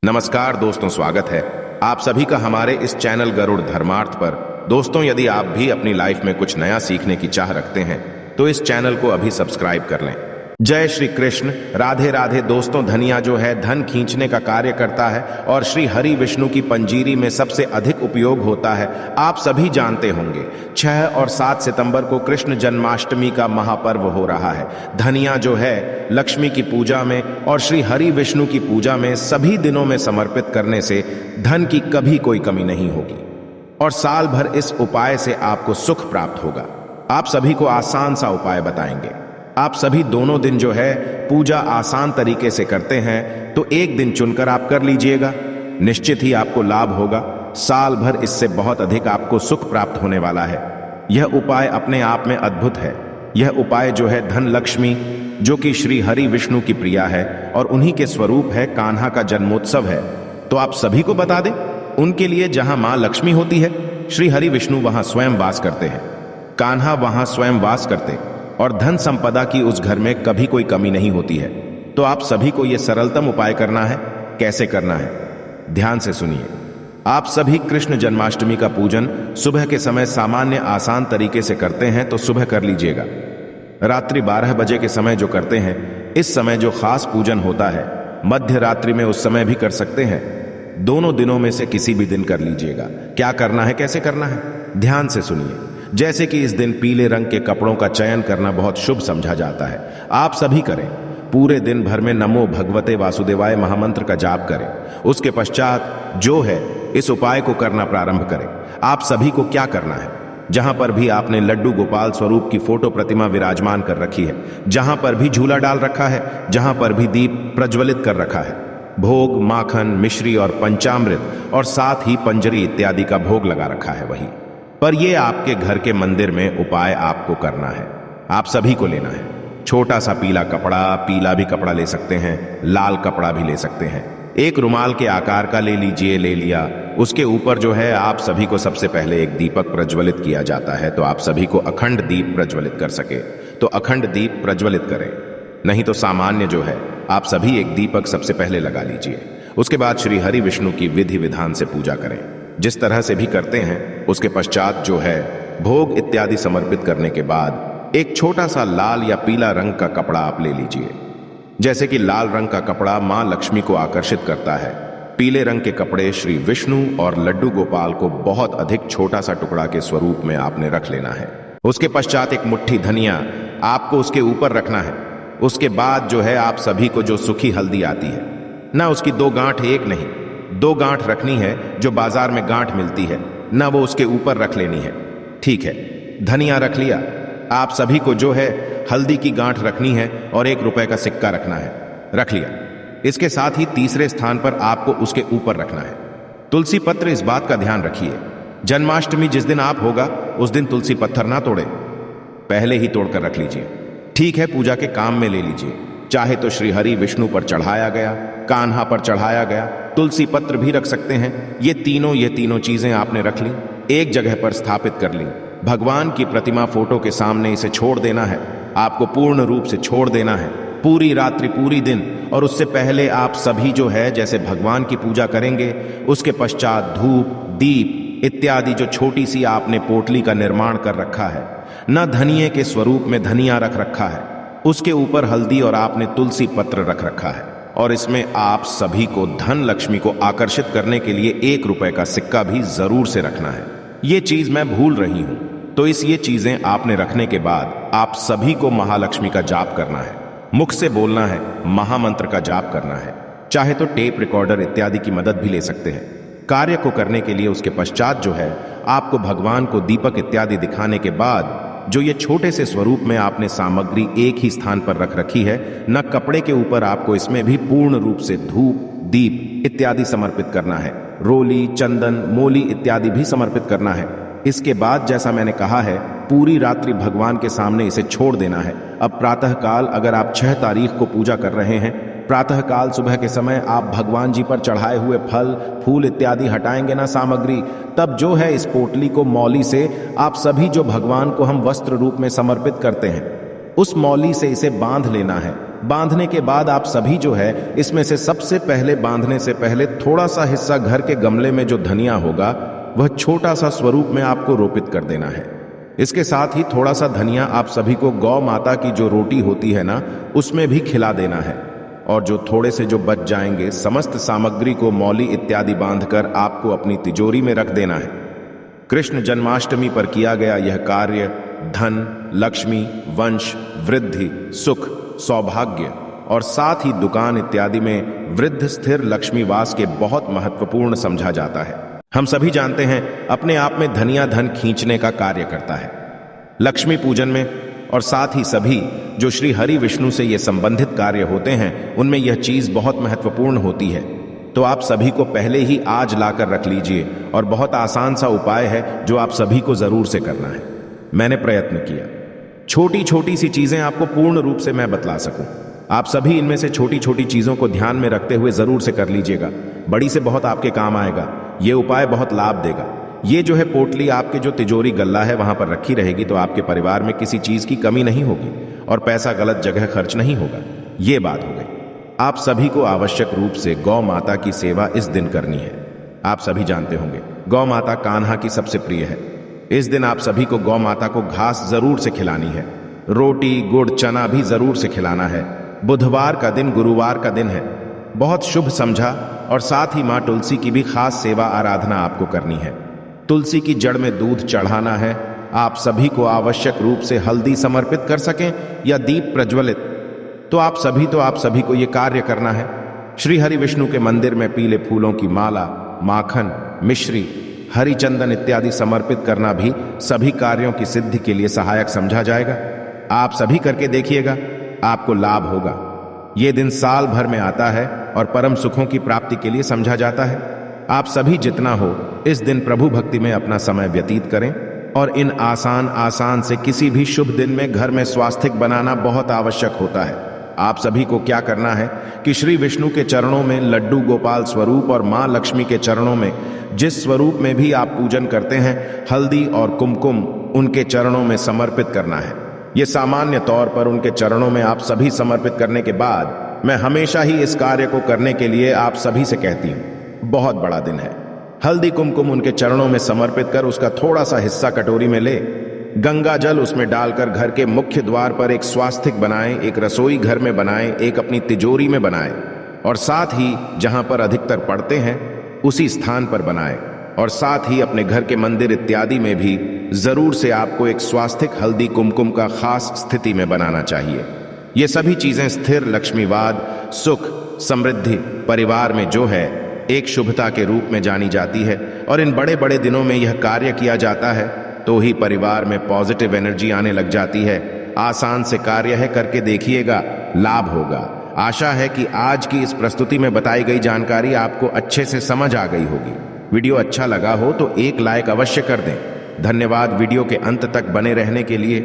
नमस्कार दोस्तों, स्वागत है आप सभी का हमारे इस चैनल गरुड़ धर्मार्थ पर। दोस्तों, यदि आप भी अपनी लाइफ में कुछ नया सीखने की चाह रखते हैं तो इस चैनल को अभी सब्सक्राइब कर लें। जय श्री कृष्ण, राधे राधे। दोस्तों, धनिया जो है धन खींचने का कार्य करता है और श्री हरि विष्णु की पंजीरी में सबसे अधिक उपयोग होता है। आप सभी जानते होंगे 6 और 7 सितंबर को कृष्ण जन्माष्टमी का महापर्व हो रहा है। धनिया जो है लक्ष्मी की पूजा में और श्री हरि विष्णु की पूजा में सभी दिनों में समर्पित करने से धन की कभी कोई कमी नहीं होगी और साल भर इस उपाय से आपको सुख प्राप्त होगा। आप सभी को आसान सा उपाय बताएंगे। आप सभी दोनों दिन जो है पूजा आसान तरीके से करते हैं तो एक दिन चुनकर आप कर लीजिएगा, निश्चित ही आपको लाभ होगा। साल भर इससे बहुत अधिक आपको सुख प्राप्त होने वाला है। यह उपाय अपने आप में अद्भुत है। यह उपाय जो है धन लक्ष्मी, जो कि श्री हरि विष्णु की प्रिया है और उन्हीं के स्वरूप है, कान्हा का जन्मोत्सव है, तो आप सभी को बता दें। उनके लिए जहां मां लक्ष्मी होती है, श्री हरि विष्णु वहां स्वयं वास करते हैं, कान्हा वहां स्वयं वास करते और धन संपदा की उस घर में कभी कोई कमी नहीं होती है। तो आप सभी को यह सरलतम उपाय करना है। कैसे करना है, ध्यान से सुनिए। आप सभी कृष्ण जन्माष्टमी का पूजन सुबह के समय सामान्य आसान तरीके से करते हैं तो सुबह कर लीजिएगा। रात्रि 12 बजे के समय जो करते हैं, इस समय जो खास पूजन होता है, मध्य रात्रि में उस समय भी कर सकते हैं। दोनों दिनों में से किसी भी दिन कर लीजिएगा। क्या करना है, कैसे करना है, ध्यान से सुनिए। जैसे कि इस दिन पीले रंग के कपड़ों का चयन करना बहुत शुभ समझा जाता है। आप सभी करें। पूरे दिन भर में नमो भगवते वासुदेवाय महामंत्र का जाप करें। उसके पश्चात जो है इस उपाय को करना प्रारंभ करें। आप सभी को क्या करना है, जहां पर भी आपने लड्डू गोपाल स्वरूप की फोटो प्रतिमा विराजमान कर रखी है, जहां पर भी झूला डाल रखा है, जहां पर भी दीप प्रज्वलित कर रखा है, भोग, माखन, मिश्री और पंचामृत और साथ ही पंजरी इत्यादि का भोग लगा रखा है, वही पर यह आपके घर के मंदिर में उपाय आपको करना है। आप सभी को लेना है छोटा सा पीला कपड़ा, पीला भी कपड़ा ले सकते हैं, लाल कपड़ा भी ले सकते हैं, एक रुमाल के आकार का ले लीजिए, ले लिया। उसके ऊपर जो है आप सभी को सबसे पहले एक दीपक प्रज्वलित किया जाता है। तो आप सभी को अखंड दीप प्रज्वलित कर सके तो अखंड दीप प्रज्वलित करें, नहीं तो सामान्य जो है आप सभी एक दीपक सबसे पहले लगा लीजिए। उसके बाद श्री हरि विष्णु की विधि विधान से पूजा करें, जिस तरह से भी करते हैं। उसके पश्चात जो है भोग इत्यादि समर्पित करने के बाद एक छोटा सा लाल या पीला रंग का कपड़ा आप ले लीजिए। जैसे कि लाल रंग का कपड़ा मां लक्ष्मी को आकर्षित करता है, पीले रंग के कपड़े श्री विष्णु और लड्डू गोपाल को बहुत अधिक छोटा सा टुकड़ा के स्वरूप में आपने रख लेना है। उसके पश्चात एक मुट्ठी धनिया आपको उसके ऊपर रखना है। उसके बाद जो है आप सभी को जो सूखी हल्दी आती है ना, उसकी 2 गांठ, एक नहीं 2 गांठ रखनी है। जो बाजार में गांठ मिलती है ना, वो उसके ऊपर रख लेनी है। ठीक है, धनिया रख लिया। आप सभी को जो है हल्दी की गांठ रखनी है और 1 रुपए का सिक्का रखना है, रख लिया। इसके साथ ही तीसरे स्थान पर आपको उसके ऊपर रखना है तुलसी पत्र। इस बात का ध्यान रखिए, जन्माष्टमी जिस दिन आप होगा उस दिन तुलसी पत्थर ना तोड़े, पहले ही तोड़कर रख लीजिए। ठीक है, पूजा के काम में ले लीजिए। चाहे तो श्री हरि विष्णु पर चढ़ाया गया, कान्हा पर चढ़ाया गया तुलसी पत्र भी रख सकते हैं। ये तीनों चीजें आपने रख ली, एक जगह पर स्थापित कर ली। भगवान की प्रतिमा फोटो के सामने इसे छोड़ देना है। आपको पूर्ण रूप से छोड़ देना है, पूरी रात्रि, पूरी दिन। और उससे पहले आप सभी जो है जैसे भगवान की पूजा करेंगे, उसके पश्चात धूप, दीप इत्यादि जो छोटी सी आपने पोटली का निर्माण कर रखा है न, धनिये के स्वरूप में धनिया रख रखा है, उसके ऊपर हल्दी और आपने तुलसी पत्र रख रखा है। और इसमें आप सभी को धन लक्ष्मी को आकर्षित करने के लिए 1 रुपए का सिक्का भी जरूर से रखना है। ये चीज मैं भूल रही हूं, तो ये चीजें आपने रखने के बाद आप सभी को महालक्ष्मी का जाप करना है। मुख से बोलना है, महामंत्र का जाप करना है। चाहे तो टेप रिकॉर्डर इत्यादि की मदद भी ले सकते हैं कार्य को करने के लिए। उसके पश्चात जो है आपको भगवान को दीपक इत्यादि दिखाने के बाद जो ये छोटे से स्वरूप में आपने सामग्री एक ही स्थान पर रख रखी है न, कपड़े के ऊपर आपको इसमें भी पूर्ण रूप से धूप, दीप इत्यादि समर्पित करना है। रोली, चंदन, मोली इत्यादि भी समर्पित करना है। इसके बाद जैसा मैंने कहा है, पूरी रात्रि भगवान के सामने इसे छोड़ देना है। अब प्रातः काल, अगर आप 6 तारीख को पूजा कर रहे हैं, प्रातः काल सुबह के समय आप भगवान जी पर चढ़ाए हुए फल, फूल इत्यादि हटाएंगे ना सामग्री, तब जो है इस पोटली को मौली से आप सभी जो भगवान को हम वस्त्र रूप में समर्पित करते हैं, उस मौली से इसे बांध लेना है बांधने के बाद आप सभी जो है इसमें से सबसे पहले बांधने से पहले थोड़ा सा हिस्सा घर के गमले में जो धनिया होगा वह छोटा सा स्वरूप में आपको रोपित कर देना है। इसके साथ ही थोड़ा सा धनिया आप सभी को गौ माता की जो रोटी होती है ना उसमें भी खिला देना है। और जो थोड़े से जो बच जाएंगे समस्त सामग्री को मौली इत्यादि बांधकर आपको अपनी तिजोरी में रख देना है। कृष्ण जन्माष्टमी पर किया गया यह कार्य धन, लक्ष्मी, वंश, वृद्धि, सुख, सौभाग्य और साथ ही दुकान इत्यादि में वृद्ध स्थिर लक्ष्मी वास के बहुत महत्वपूर्ण समझा जाता है। हम सभी जानते हैं अपने आप में धनिया धन खींचने का कार्य करता है। लक्ष्मी पूजन में और साथ ही सभी जो श्री हरि विष्णु से ये संबंधित कार्य होते हैं उनमें यह चीज बहुत महत्वपूर्ण होती है। तो आप सभी को पहले ही आज लाकर रख लीजिए और बहुत आसान सा उपाय है जो आप सभी को जरूर से करना है। मैंने प्रयत्न किया छोटी छोटी सी चीजें आपको पूर्ण रूप से मैं बतला सकूं। आप सभी इनमें से छोटी छोटी चीजों को ध्यान में रखते हुए जरूर से कर लीजिएगा। बड़ी से बहुत आपके काम आएगा। ये उपाय बहुत लाभ देगा। ये जो है पोटली आपके जो तिजोरी गल्ला है वहां पर रखी रहेगी तो आपके परिवार में किसी चीज की कमी नहीं होगी और पैसा गलत जगह खर्च नहीं होगा। ये बात हो गई। आप सभी को आवश्यक रूप से गौ माता की सेवा इस दिन करनी है। आप सभी जानते होंगे गौ माता कान्हा की सबसे प्रिय है। इस दिन आप सभी को गौ माता को घास जरूर से खिलानी है। रोटी, गुड़, चना भी जरूर से खिलाना है। बुधवार का दिन गुरुवार का दिन है, बहुत शुभ समझा। और साथ ही माँ तुलसी की भी खास सेवा आराधना आपको करनी है। तुलसी की जड़ में दूध चढ़ाना है। आप सभी को आवश्यक रूप से हल्दी समर्पित कर सकें या दीप प्रज्वलित, तो आप सभी को यह कार्य करना है। श्री हरि विष्णु के मंदिर में पीले फूलों की माला, माखन, मिश्री, हरि चंदन इत्यादि समर्पित करना भी सभी कार्यों की सिद्धि के लिए सहायक समझा जाएगा। आप सभी करके देखिएगा, आपको लाभ होगा। ये दिन साल भर में आता है और परम सुखों की प्राप्ति के लिए समझा जाता है। आप सभी जितना हो इस दिन प्रभु भक्ति में अपना समय व्यतीत करें और इन आसान से किसी भी शुभ दिन में घर में स्वास्थिक बनाना बहुत आवश्यक होता है। आप सभी को क्या करना है कि श्री विष्णु के चरणों में लड्डू गोपाल स्वरूप और मां लक्ष्मी के चरणों में जिस स्वरूप में भी आप पूजन करते हैं हल्दी और कुमकुम उनके चरणों में समर्पित करना है। ये सामान्य तौर पर उनके चरणों में आप सभी समर्पित करने के बाद मैं हमेशा ही इस कार्य को करने के लिए आप सभी से कहती हूं, बहुत बड़ा दिन है। हल्दी कुमकुम उनके चरणों में समर्पित कर उसका थोड़ा सा हिस्सा कटोरी में ले, गंगा जल उसमें डालकर घर के मुख्य द्वार पर एक स्वास्तिक बनाएं, एक रसोई घर में बनाएं, एक अपनी तिजोरी में बनाएं और साथ ही जहां पर अधिकतर पढ़ते हैं उसी स्थान पर बनाएं और साथ ही अपने घर के मंदिर इत्यादि में भी जरूर से आपको एक स्वास्तिक हल्दी कुमकुम का खास स्थिति में बनाना चाहिए। ये सभी चीजें स्थिर लक्ष्मीवाद, सुख, समृद्धि परिवार में जो है एक शुभता के रूप में जानी जाती है और इन बड़े बड़े दिनों में यह कार्य किया जाता है तो ही परिवार में पॉजिटिव एनर्जी आने लग जाती है। आसान से कार्य है, करके देखिएगा, लाभ होगा। आशा है कि आज की इस प्रस्तुति में बताई गई जानकारी आपको अच्छे से समझ आ गई होगी। वीडियो अच्छा लगा हो तो एक लाइक अवश्य कर दें। धन्यवाद वीडियो के अंत तक बने रहने के लिए।